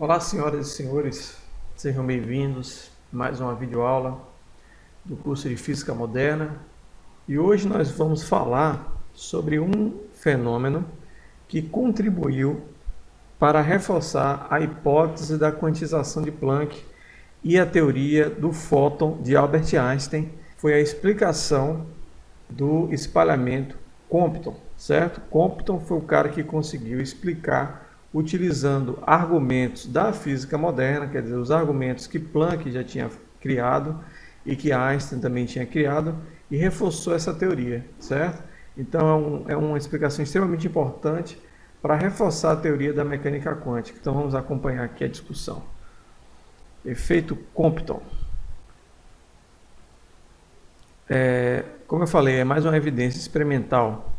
Olá, senhoras e senhores, sejam bem-vindos a mais uma videoaula do curso de Física Moderna. E hoje nós vamos falar sobre um fenômeno que contribuiu para reforçar a hipótese da quantização de Planck e a teoria do fóton de Albert Einstein. Foi a explicação do espalhamento Compton, certo? Compton foi o cara que conseguiu explicar utilizando argumentos da física moderna, quer dizer, os argumentos que Planck já tinha criado e que Einstein também tinha criado, e reforçou essa teoria, certo? Então é uma explicação extremamente importante para reforçar a teoria da mecânica quântica. Então vamos acompanhar aqui a discussão. Efeito Compton. Como eu falei, é mais uma evidência experimental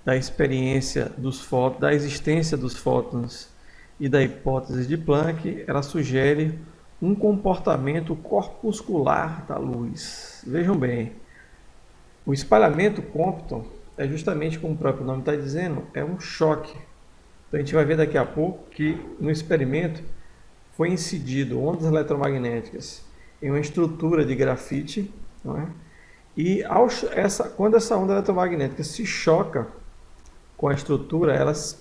da experiência dos fótons, da existência dos fótons e da hipótese de Planck. Ela sugere um comportamento corpuscular da luz. Vejam bem, o espalhamento Compton é justamente como o próprio nome está dizendo, é um choque. Então a gente vai ver daqui a pouco que no experimento foi incidido ondas eletromagnéticas em uma estrutura de grafite, não é? E quando essa onda eletromagnética se choca com a estrutura, ela se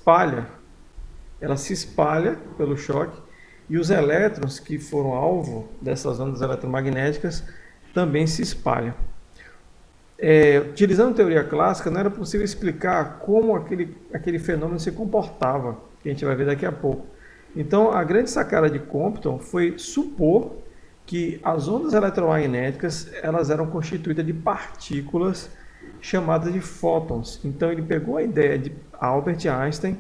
espalha pelo choque, e os elétrons que foram alvo dessas ondas eletromagnéticas também se espalham. Utilizando a teoria clássica, não era possível explicar como aquele fenômeno se comportava, que a gente vai ver daqui a pouco. Então, a grande sacada de Compton foi supor que as ondas eletromagnéticas elas eram constituídas de partículas chamadas de fótons. Então ele pegou a ideia de Albert Einstein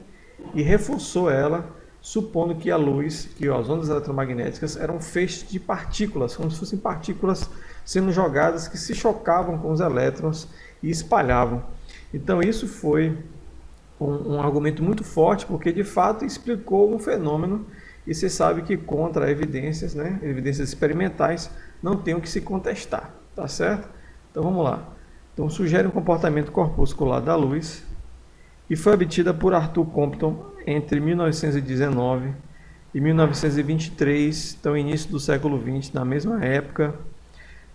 e reforçou ela, supondo que a luz, que as ondas eletromagnéticas eram feixes de partículas, como se fossem partículas sendo jogadas que se chocavam com os elétrons e espalhavam. Então isso foi um argumento muito forte, porque de fato explicou um fenômeno. E você sabe que contra evidências, né, evidências experimentais, não tem o que se contestar, tá certo? Então vamos lá. Então sugere um comportamento corpuscular da luz e foi obtida por Arthur Compton entre 1919 e 1923, então início do século XX, na mesma época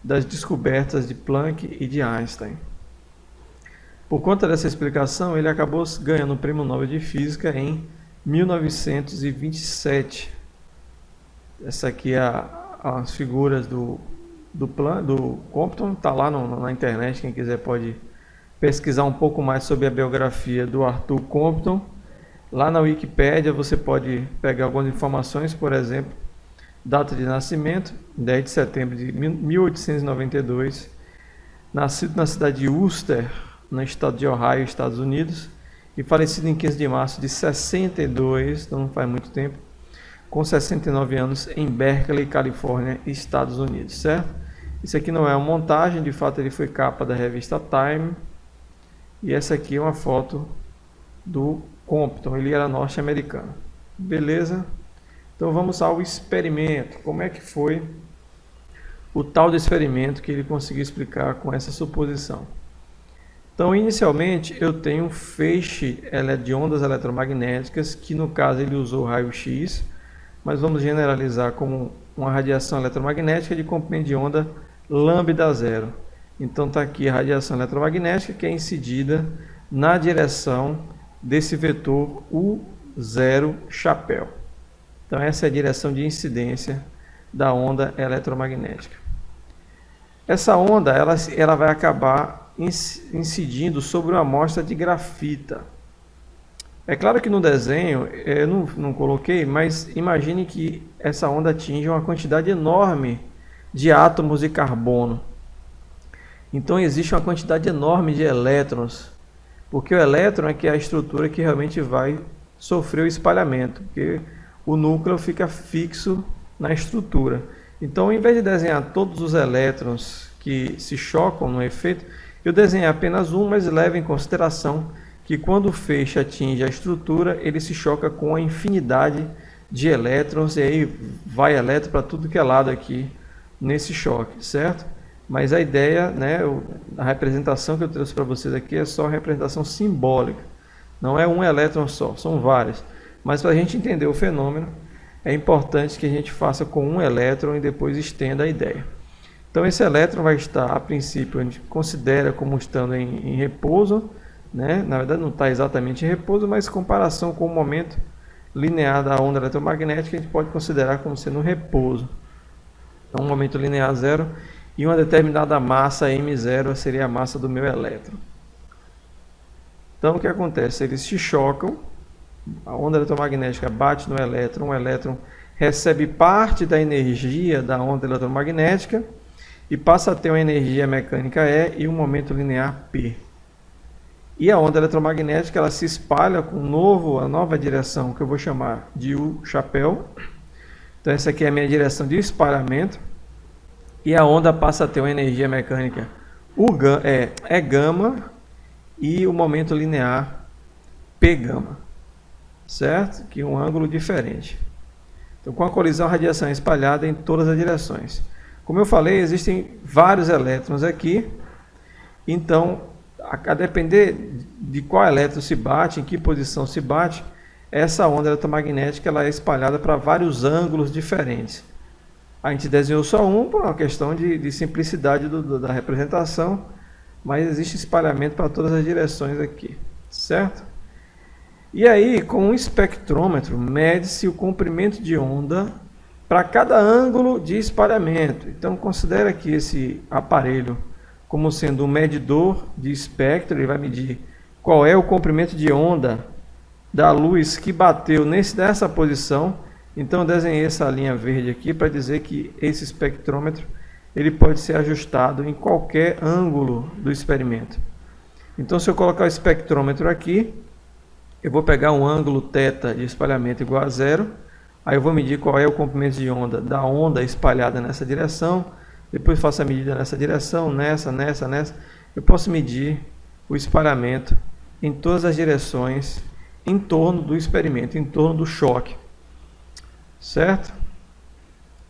das descobertas de Planck e de Einstein. Por conta dessa explicação, ele acabou ganhando o Prêmio Nobel de Física em 1927. Essa aqui é as figuras do Compton, está lá na internet, quem quiser pode pesquisar um pouco mais sobre a biografia do Arthur Compton. Lá na Wikipédia você pode pegar algumas informações, por exemplo, data de nascimento, 10 de setembro de 1892, nascido na cidade de Wooster, no estado de Ohio, Estados Unidos, e falecido em 15 de março de 62, então não faz muito tempo, com 69 anos, em Berkeley, Califórnia, Estados Unidos, certo? Isso aqui não é uma montagem, de fato ele foi capa da revista Time, e essa aqui é uma foto do Compton, ele era norte-americano. Beleza? Então vamos ao experimento. Como é que foi o tal do experimento que ele conseguiu explicar com essa suposição? Então, inicialmente, eu tenho um feixe de ondas eletromagnéticas, que no caso ele usou raio-x, mas vamos generalizar como uma radiação eletromagnética de comprimento de onda lambda zero. Então está aqui a radiação eletromagnética que é incidida na direção desse vetor U0 chapéu. Então essa é a direção de incidência da onda eletromagnética. Essa onda ela vai acabar incidindo sobre uma amostra de grafita. É claro que no desenho eu não coloquei, mas imagine que essa onda atinge uma quantidade enorme de átomos de carbono. Então existe uma quantidade enorme de elétrons, porque o elétron é que é a estrutura que realmente vai sofrer o espalhamento, porque o núcleo fica fixo na estrutura. Então, ao invés de desenhar todos os elétrons que se chocam no efeito, eu desenhei apenas um, mas leve em consideração que quando o feixe atinge a estrutura, ele se choca com a infinidade de elétrons, e aí vai elétron para tudo que é lado aqui nesse choque, certo? Mas a ideia, né, a representação que eu trouxe para vocês aqui é só representação simbólica. Não é um elétron só, são vários. Mas para a gente entender o fenômeno, é importante que a gente faça com um elétron e depois estenda a ideia. Então esse elétron vai estar, a princípio, a gente considera como estando em repouso, né? Na verdade não está exatamente em repouso, mas em comparação com o momento linear da onda eletromagnética, a gente pode considerar como sendo um repouso. Então um momento linear zero e uma determinada massa M0 seria a massa do meu elétron. Então o que acontece? Eles se chocam, a onda eletromagnética bate no elétron, o elétron recebe parte da energia da onda eletromagnética e passa a ter uma energia mecânica E e um momento linear P. E a onda eletromagnética ela se espalha com a nova direção que eu vou chamar de U chapéu. Então essa aqui é a minha direção de espalhamento. E a onda passa a ter uma energia mecânica E gama e o momento linear P gama. Certo? Que é um ângulo diferente. Então com a colisão a radiação é espalhada em todas as direções. Como eu falei, existem vários elétrons aqui. Então, a depender de qual elétron se bate, em que posição se bate, essa onda eletromagnética ela é espalhada para vários ângulos diferentes. A gente desenhou só um por uma questão de simplicidade da representação, mas existe espalhamento para todas as direções aqui, certo? E aí, com um espectrômetro, mede-se o comprimento de onda para cada ângulo de espalhamento. Então, considere aqui esse aparelho como sendo um medidor de espectro. Ele vai medir qual é o comprimento de onda da luz que bateu nessa posição. Então, eu desenhei essa linha verde aqui para dizer que esse espectrômetro ele pode ser ajustado em qualquer ângulo do experimento. Então, se eu colocar o espectrômetro aqui, eu vou pegar um ângulo θ de espalhamento igual a zero. Aí eu vou medir qual é o comprimento de onda da onda espalhada nessa direção. Depois faço a medida nessa direção, nessa. Eu posso medir o espalhamento em todas as direções em torno do experimento, em torno do choque. Certo?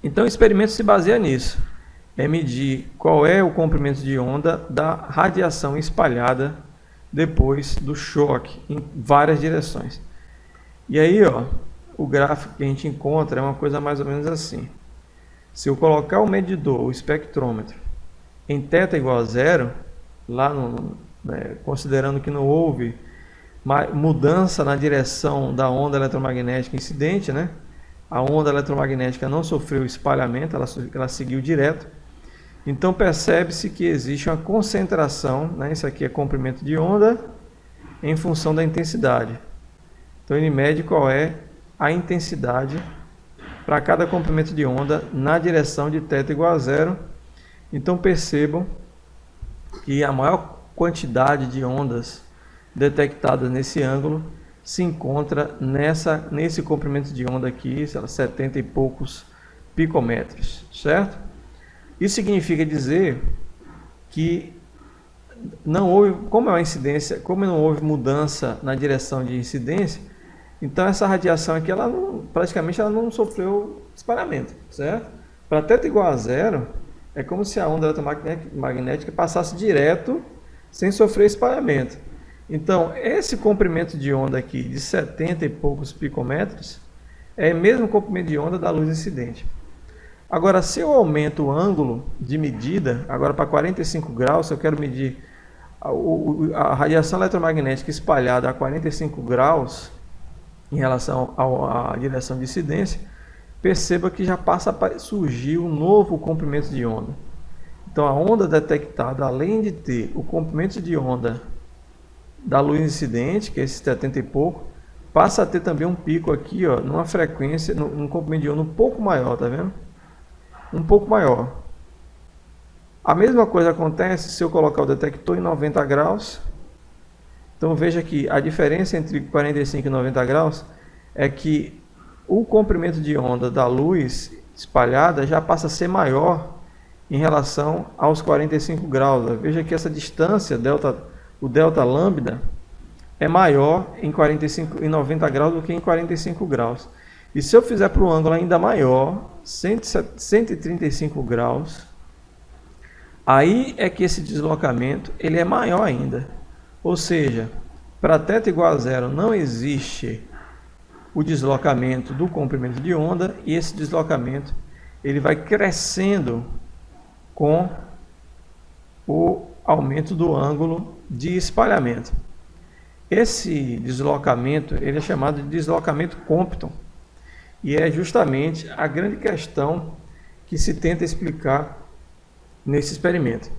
Então o experimento se baseia nisso. É medir qual é o comprimento de onda da radiação espalhada depois do choque em várias direções. E aí, ó, o gráfico que a gente encontra é uma coisa mais ou menos assim. Se eu colocar o medidor, o espectrômetro, em θ igual a zero, lá considerando que não houve mudança na direção da onda eletromagnética incidente, né? A onda eletromagnética não sofreu espalhamento, ela seguiu direto. Então percebe-se que existe uma concentração, né? Isso aqui é comprimento de onda em função da intensidade. Então ele mede qual é a intensidade para cada comprimento de onda na direção de θ igual a zero. Então percebam que a maior quantidade de ondas detectadas nesse ângulo se encontra nesse comprimento de onda aqui, 70 e poucos picômetros, certo? Isso significa dizer que não houve, como é uma incidência, como não houve mudança na direção de incidência, então essa radiação aqui, praticamente ela não sofreu espalhamento, certo? Para θ igual a zero, é como se a onda eletromagnética passasse direto, sem sofrer espalhamento. Então, esse comprimento de onda aqui, de 70 e poucos picômetros, é o mesmo comprimento de onda da luz incidente. Agora, se eu aumento o ângulo de medida, agora para 45 graus, se eu quero medir a radiação eletromagnética espalhada a 45 graus, em relação à direção de incidência, perceba que já passa a surgir um novo comprimento de onda. Então a onda detectada, além de ter o comprimento de onda da luz incidente, que é esse 70 e pouco, passa a ter também um pico aqui, ó, numa frequência, num comprimento de onda um pouco maior, tá vendo? Um pouco maior. A mesma coisa acontece se eu colocar o detector em 90 graus. Então veja que a diferença entre 45 e 90 graus é que o comprimento de onda da luz espalhada já passa a ser maior em relação aos 45 graus. Veja que essa distância, o delta lambda, é maior em 90 graus do que em 45 graus. E se eu fizer para um ângulo ainda maior, 135 graus, aí é que esse deslocamento ele é maior ainda. Ou seja, para θ igual a zero não existe o deslocamento do comprimento de onda, e esse deslocamento ele vai crescendo com o aumento do ângulo de espalhamento. Esse deslocamento ele é chamado de deslocamento Compton, e é justamente a grande questão que se tenta explicar nesse experimento.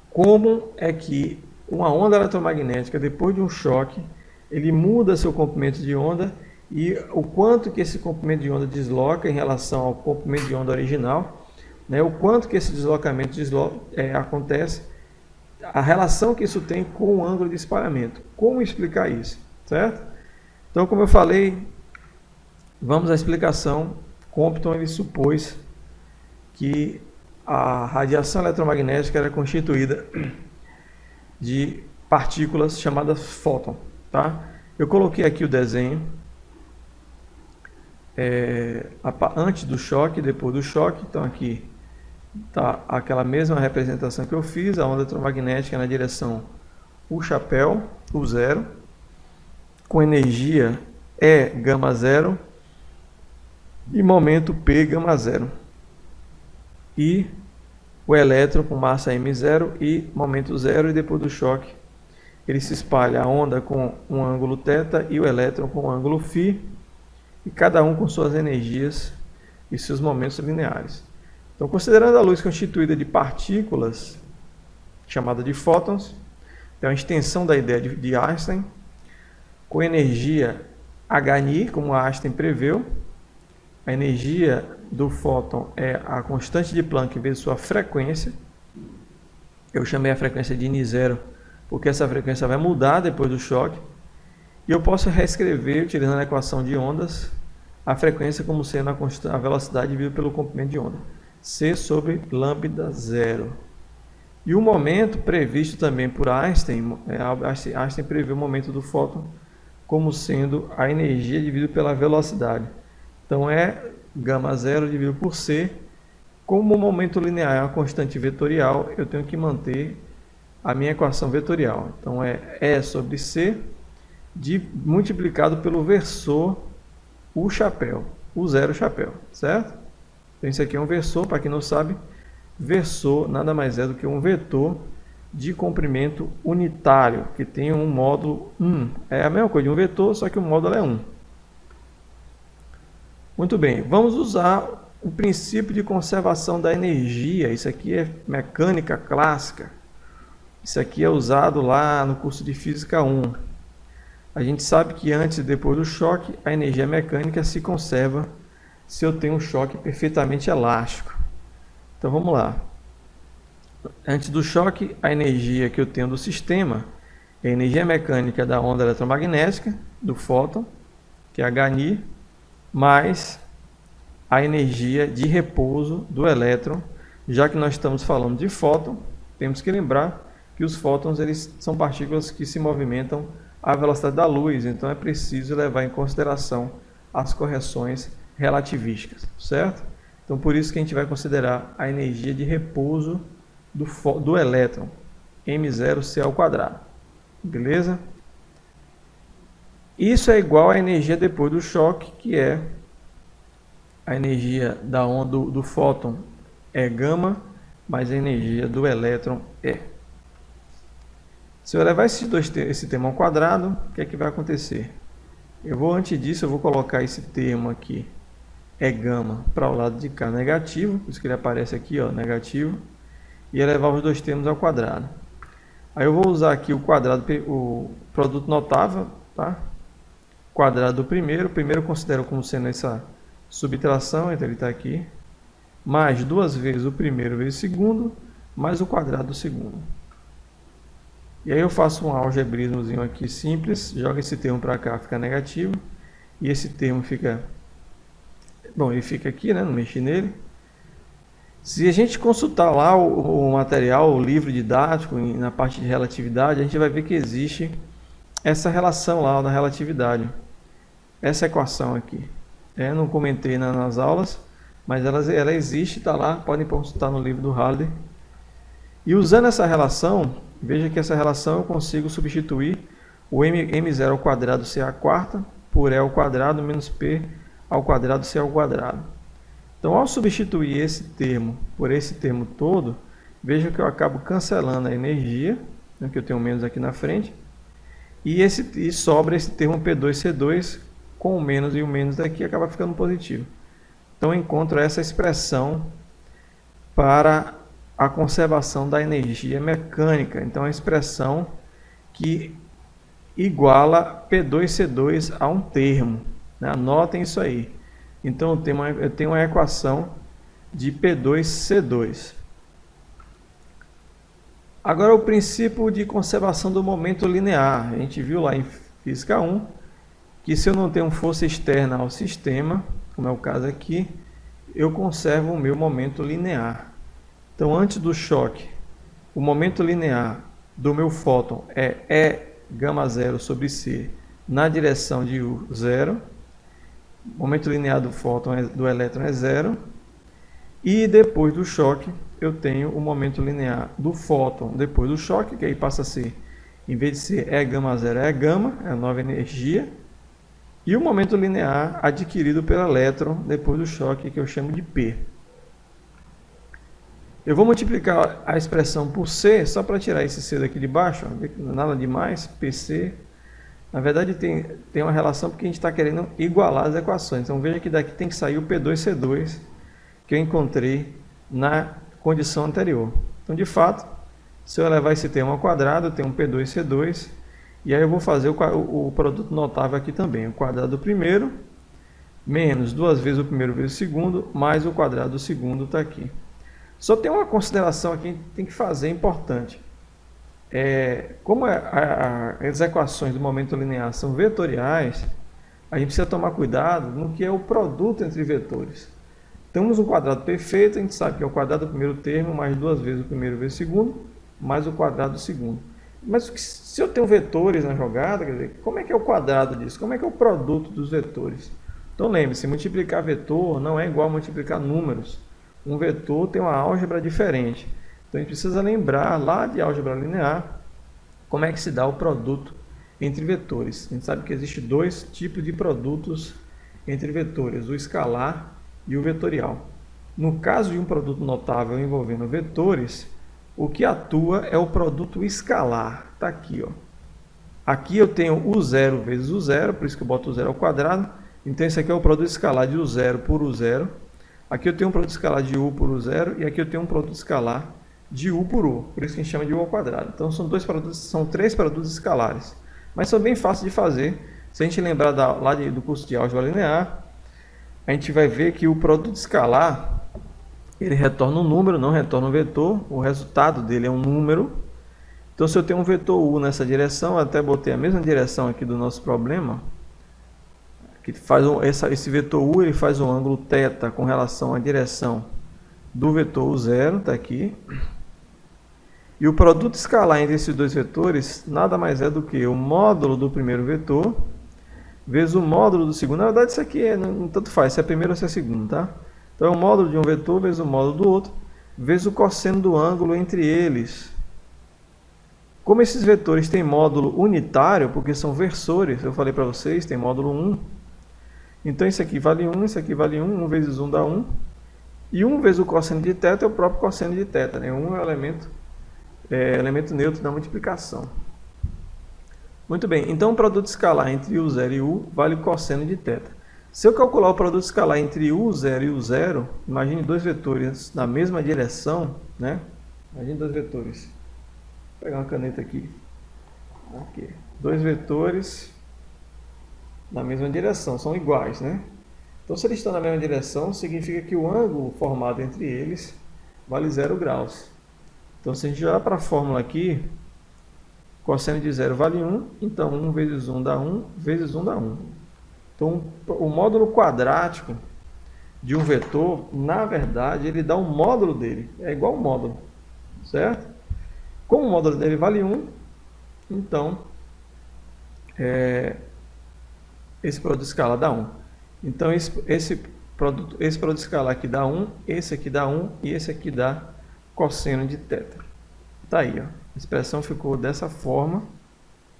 Como é que uma onda eletromagnética, depois de um choque, ele muda seu comprimento de onda, e o quanto que esse comprimento de onda desloca em relação ao comprimento de onda original, né? O quanto que esse deslocamento acontece, a relação que isso tem com o ângulo de espalhamento. Como explicar isso, certo? Então, como eu falei, vamos à explicação. Compton ele supôs que a radiação eletromagnética era constituída de partículas chamadas fóton, tá? Eu coloquei aqui o desenho antes do choque e depois do choque. Então aqui está aquela mesma representação que eu fiz, a onda eletromagnética na direção U chapéu, U0, com energia E gama 0 e momento P gama 0. E o elétron com massa M0 e momento 0, e depois do choque ele se espalha a onda com um ângulo θ e o elétron com um ângulo φ, e cada um com suas energias e seus momentos lineares. Então, considerando a luz constituída de partículas, chamada de fótons, é uma extensão da ideia de Einstein, com energia hν, como Einstein preveu. A energia do fóton é a constante de Planck vezes sua frequência. Eu chamei a frequência de N0 porque essa frequência vai mudar depois do choque. E eu posso reescrever, utilizando a equação de ondas, a frequência como sendo a velocidade dividida pelo comprimento de onda, c sobre lambda 0. E o momento previsto também por Einstein, Einstein previu o momento do fóton como sendo a energia dividida pela velocidade. Então é gama 0 dividido por c. Como o momento linear é uma constante vetorial, eu tenho que manter a minha equação vetorial. Então é E sobre c multiplicado pelo versor U chapéu, U0 chapéu, certo? Então isso aqui é um versor, para quem não sabe, versor nada mais é do que um vetor de comprimento unitário, que tem um módulo 1. É a mesma coisa de um vetor, só que o módulo é 1. Muito bem, vamos usar o princípio de conservação da energia. Isso aqui é mecânica clássica. Isso aqui é usado lá no curso de Física 1. A gente sabe que antes e depois do choque, a energia mecânica se conserva se eu tenho um choque perfeitamente elástico. Então vamos lá. Antes do choque, a energia que eu tenho do sistema é a energia mecânica da onda eletromagnética, do fóton, que é hν, mais a energia de repouso do elétron. Já que nós estamos falando de fóton, temos que lembrar que os fótons eles são partículas que se movimentam à velocidade da luz, então é preciso levar em consideração as correções relativísticas, certo? Então por isso que a gente vai considerar a energia de repouso do elétron, m0c², beleza? Isso é igual à energia depois do choque, que é a energia da onda do fóton é gama, mais a energia do elétron é. Se eu levar esse termo ao quadrado, o que é que vai acontecer? Antes disso, eu vou colocar esse termo aqui, é gama, para o lado de cá negativo, por isso que ele aparece aqui, ó, negativo, e elevar os dois termos ao quadrado. Aí eu vou usar aqui o quadrado, o produto notável, tá? Quadrado do primeiro. O primeiro eu considero como sendo essa subtração, então ele está aqui, mais duas vezes o primeiro vezes o segundo, mais o quadrado do segundo. E aí eu faço um algebrismozinho aqui simples, jogo esse termo para cá, fica negativo, e esse termo fica... Bom, ele fica aqui, né? Não mexi nele. Se a gente consultar lá o material, o livro didático, na parte de relatividade, a gente vai ver que existe essa relação lá da relatividade. Essa equação aqui. Eu não comentei nas aulas, mas ela existe, está lá, podem consultar no livro do Halliday. E usando essa relação, veja que essa relação eu consigo substituir o m0² c² por E ao quadrado menos P ao quadrado C ao quadrado. Então, ao substituir esse termo por esse termo todo, veja que eu acabo cancelando a energia, né, que eu tenho menos aqui na frente, e sobra esse termo P2C2 com o menos, e o menos daqui acaba ficando positivo. Então, eu encontro essa expressão para a conservação da energia mecânica. Então, a expressão que iguala P2C2 a um termo, né? Anotem isso aí. Então, eu tenho uma equação de P2C2. Agora, o princípio de conservação do momento linear. A gente viu lá em Física 1 que se eu não tenho força externa ao sistema, como é o caso aqui, eu conservo o meu momento linear. Então, antes do choque, o momento linear do meu fóton é E gama zero sobre C na direção de U zero. O momento linear do fóton do elétron é zero. E depois do choque, eu tenho o momento linear do fóton depois do choque, que aí passa a ser, em vez de ser E gama zero, é gama, é a nova energia. E o momento linear adquirido pelo elétron depois do choque, que eu chamo de P. Eu vou multiplicar a expressão por C, só para tirar esse C daqui de baixo, nada demais, PC. Na verdade tem uma relação porque a gente está querendo igualar as equações. Então veja que daqui tem que sair o P2C2, que eu encontrei na condição anterior. Então, de fato, se eu elevar esse termo ao quadrado, eu tenho um P2C2, e aí eu vou fazer o produto notável aqui também. O quadrado do primeiro, menos duas vezes o primeiro vezes o segundo, mais o quadrado do segundo está aqui. Só tem uma consideração aqui que a gente tem que fazer importante. Como as equações do momento linear são vetoriais, a gente precisa tomar cuidado no que é o produto entre vetores. Temos um quadrado perfeito, a gente sabe que é o quadrado do primeiro termo, mais duas vezes o primeiro vezes o segundo, mais o quadrado do segundo. Mas se eu tenho vetores na jogada, quer dizer, como é que é o quadrado disso? Como é que é o produto dos vetores? Então lembre-se, multiplicar vetor não é igual a multiplicar números. Um vetor tem uma álgebra diferente. Então a gente precisa lembrar lá de álgebra linear como é que se dá o produto entre vetores. A gente sabe que existe dois tipos de produtos entre vetores, o escalar e o vetorial. No caso de um produto notável envolvendo vetores, o que atua é o produto escalar. Está aqui, ó. Aqui eu tenho U0 vezes U0, por isso que eu boto U0 ao quadrado. Então esse aqui é o produto escalar de U0 por U0. Aqui eu tenho um produto escalar de U por U0 e aqui eu tenho um produto escalar de U por U, por isso que a gente chama de U ao quadrado. Então são três produtos escalares, mas são bem fáceis de fazer. Se a gente lembrar do curso de álgebra linear, a gente vai ver que o produto escalar ele retorna um número, não retorna um vetor, o resultado dele é um número. Então se eu tenho um vetor U nessa direção, eu até botei a mesma direção aqui do nosso problema, que faz esse vetor U ele faz um ângulo θ com relação à direção do vetor U0, está aqui. E o produto escalar entre esses dois vetores nada mais é do que o módulo do primeiro vetor vezes o módulo do segundo. Na verdade isso aqui não tanto faz, se é primeiro ou se é segundo, tá? Então é o módulo de um vetor vezes o módulo do outro, vezes o cosseno do ângulo entre eles. Como esses vetores têm módulo unitário, porque são versores, eu falei para vocês, tem módulo 1. Então isso aqui vale 1, isso aqui vale 1, 1 vezes 1 dá 1. E 1 vezes o cosseno de θ é o próprio cosseno de θ, né? 1 é o elemento neutro da multiplicação. Muito bem, então o produto escalar entre U0 e U vale o cosseno de θ. Se eu calcular o produto escalar entre U0 e U0, imagine dois vetores na mesma direção, né? Imagine dois vetores. Vou pegar uma caneta aqui. Aqui. Dois vetores na mesma direção, são iguais, né? Então, se eles estão na mesma direção, significa que o ângulo formado entre eles vale 0 graus. Então, se a gente olhar para a fórmula aqui, cosseno de 0 vale 1, então 1 vezes 1 dá 1, vezes 1 dá 1. Então, o módulo quadrático de um vetor, na verdade, ele dá um módulo dele, é igual ao módulo, certo? Como o módulo dele vale 1, então, esse produto escalar dá 1. Então, esse produto escalar aqui dá 1, esse aqui dá 1 e esse aqui dá cosseno de θ. Tá aí, ó. A expressão ficou dessa forma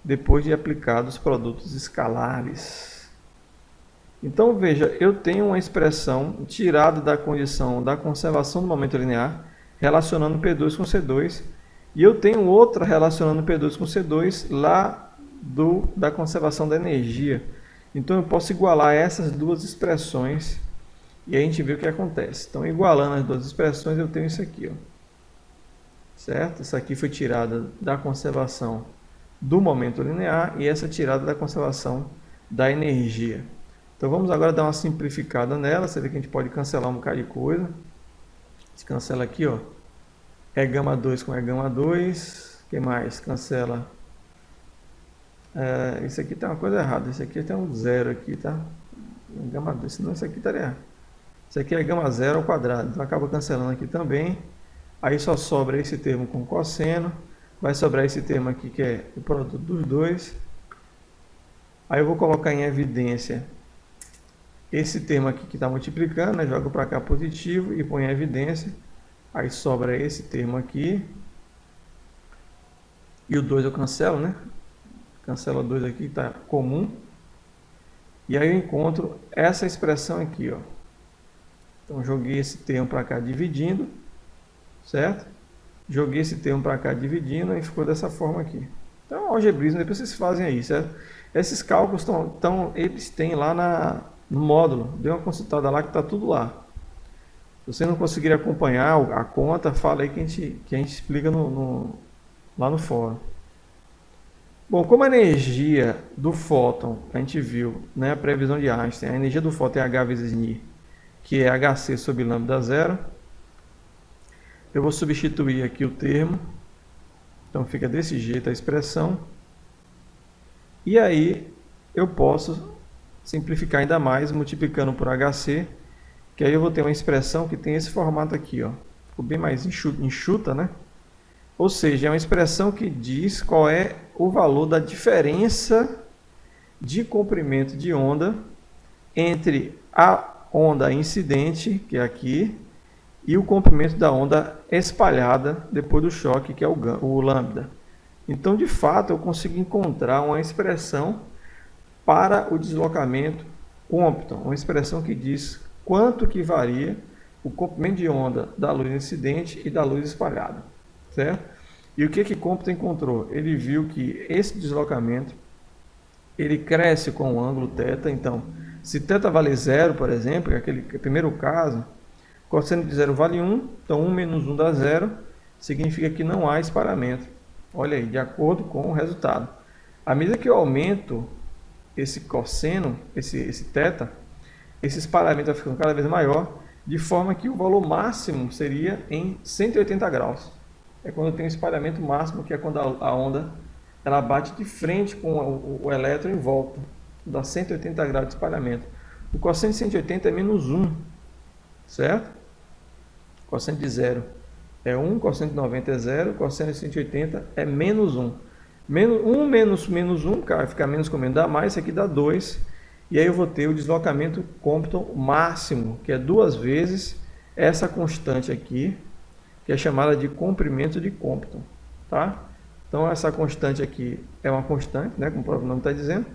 depois de aplicados os produtos escalares. Então veja, eu tenho uma expressão tirada da condição da conservação do momento linear, relacionando P2 com C2, e eu tenho outra relacionando P2 com C2 lá da conservação da energia. Então eu posso igualar essas duas expressões e a gente vê o que acontece. Então, igualando as duas expressões, eu tenho isso aqui, ó. Certo? Essa aqui foi tirada da conservação do momento linear e essa tirada da conservação da energia. Então, vamos agora dar uma simplificada nela. Você vê que a gente pode cancelar um bocado de coisa. A gente cancela aqui, ó. É gama 2 com é gama 2. O que mais? Cancela. Isso aqui tem uma coisa errada. Isso aqui tem um zero aqui, tá? Gama 2, senão isso aqui estaria errado. Isso aqui é gama zero ao quadrado. Então, acaba cancelando aqui também. Aí só sobra esse termo com cosseno. Vai sobrar esse termo aqui que é o produto dos dois. Aí eu vou colocar em evidência esse termo aqui que está multiplicando, né? Jogo para cá positivo e põe em evidência. Aí sobra esse termo aqui. E o 2 eu cancelo, né? Cancelo o 2 aqui, que está comum. E aí eu encontro essa expressão aqui, ó. Então joguei esse termo para cá dividindo, certo? Joguei esse termo para cá dividindo e ficou dessa forma aqui. Então, algebrismo, depois vocês fazem aí, certo? Esses cálculos eles têm lá no módulo. Dê uma consultada lá que está tudo lá. Se você não conseguir acompanhar a conta, fala aí que a gente explica lá no fórum. Bom, como a energia do fóton, a gente viu, né, a previsão de Einstein, a energia do fóton é H vezes Ni, que é HC sobre lambda zero. Eu vou substituir aqui o termo. Então fica desse jeito a expressão. E aí eu posso simplificar ainda mais multiplicando por HC, que aí eu vou ter uma expressão que tem esse formato aqui, ó. Ficou bem mais enxuta, né? Ou seja, é uma expressão que diz qual é o valor da diferença de comprimento de onda entre a onda incidente, que é aqui, e o comprimento da onda espalhada depois do choque, que é o lambda. Então, de fato, eu consigo encontrar uma expressão para o deslocamento Compton, uma expressão que diz quanto que varia o comprimento de onda da luz incidente e da luz espalhada, certo? E o que Compton encontrou? Ele viu que esse deslocamento ele cresce com o ângulo θ. Então, se θ vale 0, por exemplo, que é aquele primeiro caso, cosseno de 0 vale 1, então 1 menos 1 dá 0, significa que não há espalhamento. Olha aí, de acordo com o resultado. À medida que eu aumento esse cosseno, esse θ, esse espalhamento vai ficando cada vez maior, de forma que o valor máximo seria em 180 graus. É quando eu tenho espalhamento máximo, que é quando a onda ela bate de frente com o elétron em volta. Dá 180 graus de espalhamento. O cosseno de 180 é menos 1, certo? O cosseno de 0 é 1, cosseno de 90 é 0, cosseno de 180 é menos 1. 1 menos 1, cara, fica menos com menos, dá mais, isso aqui dá 2. E aí eu vou ter o deslocamento Compton máximo, que é 2 vezes essa constante aqui, que é chamada de comprimento de Compton, tá? Então essa constante aqui é uma constante, né, como o próprio nome está dizendo,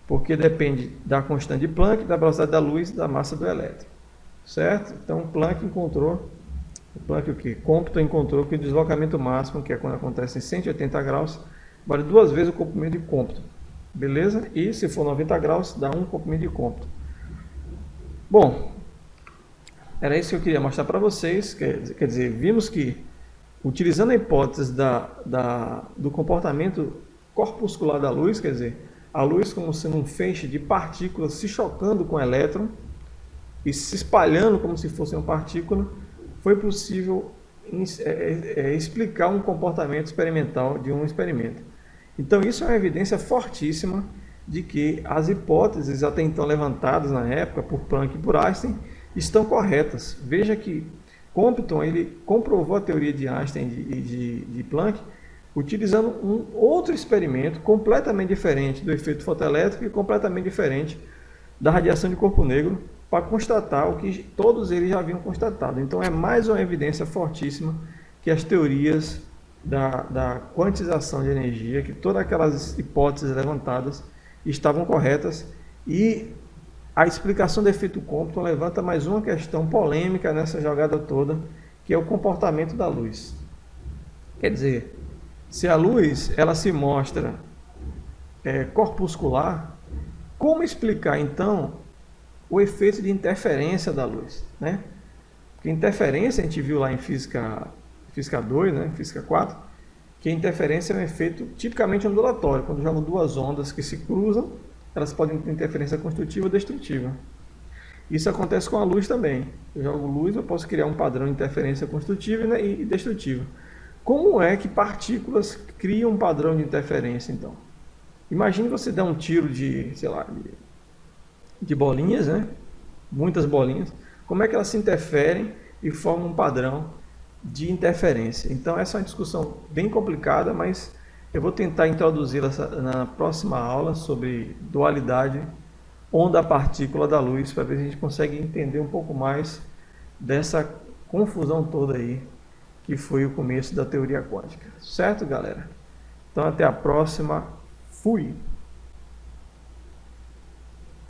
porque depende da constante de Planck, da velocidade da luz e da massa do elétron, certo? Então Planck encontrou, Compton encontrou que o deslocamento máximo, que é quando acontece em 180 graus, vale 2 vezes o comprimento de Compton, beleza? E se for 90 graus, dá um comprimento de Compton. Bom, era isso que eu queria mostrar para vocês. Quer dizer, vimos que, utilizando a hipótese do comportamento corpuscular da luz, quer dizer, a luz como sendo um feixe de partículas se chocando com o elétron e se espalhando como se fosse uma partícula, foi possível explicar um comportamento experimental de um experimento. Então isso é uma evidência fortíssima de que as hipóteses até então levantadas na época por Planck e por Einstein estão corretas. Veja que Compton ele comprovou a teoria de Einstein e de Planck utilizando um outro experimento completamente diferente do efeito fotoelétrico e completamente diferente da radiação de corpo negro, para constatar o que todos eles já haviam constatado. Então é mais uma evidência fortíssima que as teorias da quantização de energia, que todas aquelas hipóteses levantadas estavam corretas, e a explicação do efeito Compton levanta mais uma questão polêmica nessa jogada toda, que é o comportamento da luz. Quer dizer, se a luz ela se mostra corpuscular, como explicar então o efeito de interferência da luz, né? Porque interferência a gente viu lá em física 2, né? Física 4, que a interferência é um efeito tipicamente ondulatório. Quando jogam duas ondas que se cruzam, elas podem ter interferência construtiva ou destrutiva. Isso acontece com a luz também. Eu jogo luz, eu posso criar um padrão de interferência construtiva, né, e destrutiva. Como é que partículas criam um padrão de interferência, então? Imagine você dar um tiro de, sei lá, de bolinhas, né? Muitas bolinhas. Como é que elas se interferem e formam um padrão de interferência? Então essa é uma discussão bem complicada, mas eu vou tentar introduzi-la na próxima aula sobre dualidade onda-partícula da luz, para ver se a gente consegue entender um pouco mais dessa confusão toda aí, que foi o começo da teoria quântica. Certo, galera? Então até a próxima. Fui!